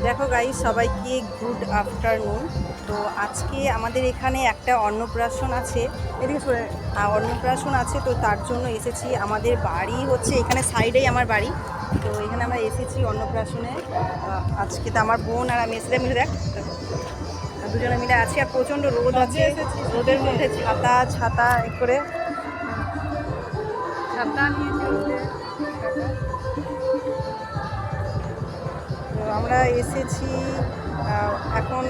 দেখো গাইস, সবাইকে good afternoon. তো আজকে আমাদের এখানে একটা অন্নপ্রাশন আছে, এদিকে অন্নপ্রাশন আছে। তো তার জন্য এসেছি। আমাদের বাড়ি হচ্ছে এখানে সাইডেই আমার বাড়ি। তো এখানে আমরা এসেছি অন্নপ্রাশনে। আজকে তো আমার বোন আর আমি এসে মিলে দুজনে মিলে আছি। আর প্রচণ্ড রোদ আছে, রোদের মধ্যে ছাতা ছাতা করে ছাতা নিয়েছি রোদে। তো আমরা এসেছি। এখন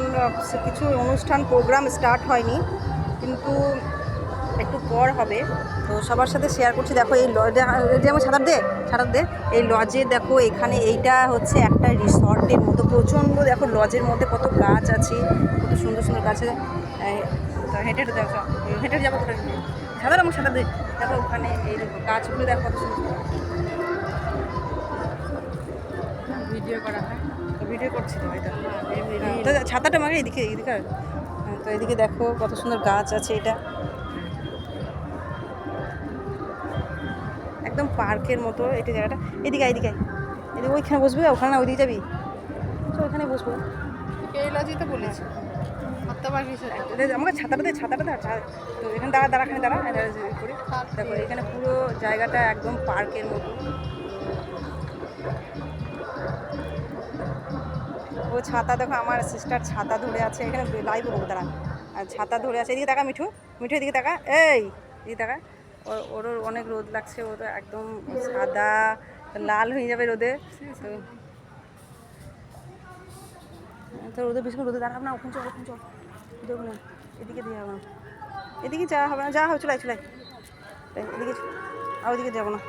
কিছু অনুষ্ঠান প্রোগ্রাম স্টার্ট হয়নি, কিন্তু একটু পর হবে। তো সবার সাথে শেয়ার করছি। দেখো এই যেমন সাঁতার দে এই লজে দেখো, এখানে এইটা হচ্ছে একটা রিসর্টের মতো। প্রচণ্ড দেখো লজের মধ্যে কত গাছ আছে, কত সুন্দর সুন্দর গাছ আছে। তো হেঁটে হেঁটে দেখো, হেঁটে যাবো কোথায় সাঁতার দে। দেখো ওখানে এই গাছগুলো দেখো কত সুন্দর। ভিডিও করা হয়, ভিডিও করছি তো এটা। তো ছাতাটা আমাকে এদিকে তো এদিকে দেখো কত সুন্দর গাছ আছে। এটা একদম পার্কের মতো এটা জায়গাটা। এদিকে ওইখানে বসবি, ওখানে না ওইদিকে যাবি, তো ওইখানে বসবো। এই লজিতে বলেছি আমাকে ছাতাটা দে। তো এখানে দাঁড়া করি। দেখো এখানে পুরো জায়গাটা একদম পার্কের মতো। ও ছাতা দেখো, আমার সিস্টার ছাতা ধরে আছে। এখানে লাইভ হবো তারা, আর ছাতা ধরে আছে। এদিকে তাকা মিঠু, এদিকে তাকা, এদিকে তাকা। ওর অনেক রোদ লাগছে, ওর একদম সাদা লাল হয়ে যাবে রোদে। তো রোদে বেশিক্ষণ রোদে দাঁড়াবো না। ওখানে চল দেখো না, এদিকে দিয়ে যাবো না, এদিকে যাওয়া হবে না। যা হবে চলাই এদিকে, আর ওদিকে যাবো না।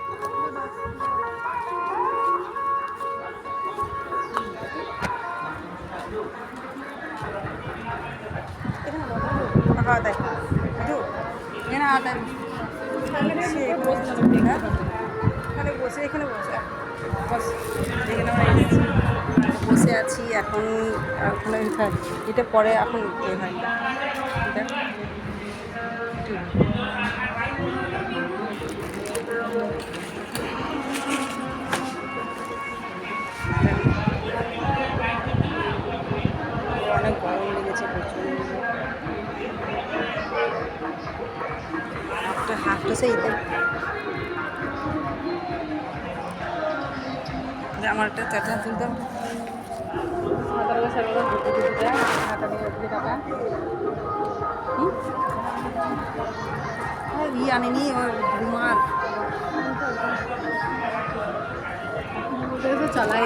এখানে বসে বসে আছি এখন। এটা পরে এখন হয় অনেক গরম লেগেছে প্রচুর। হাফটা সেই আমার একটা চাটা তুলতাম। আনেনি ওর রুমাল চালাই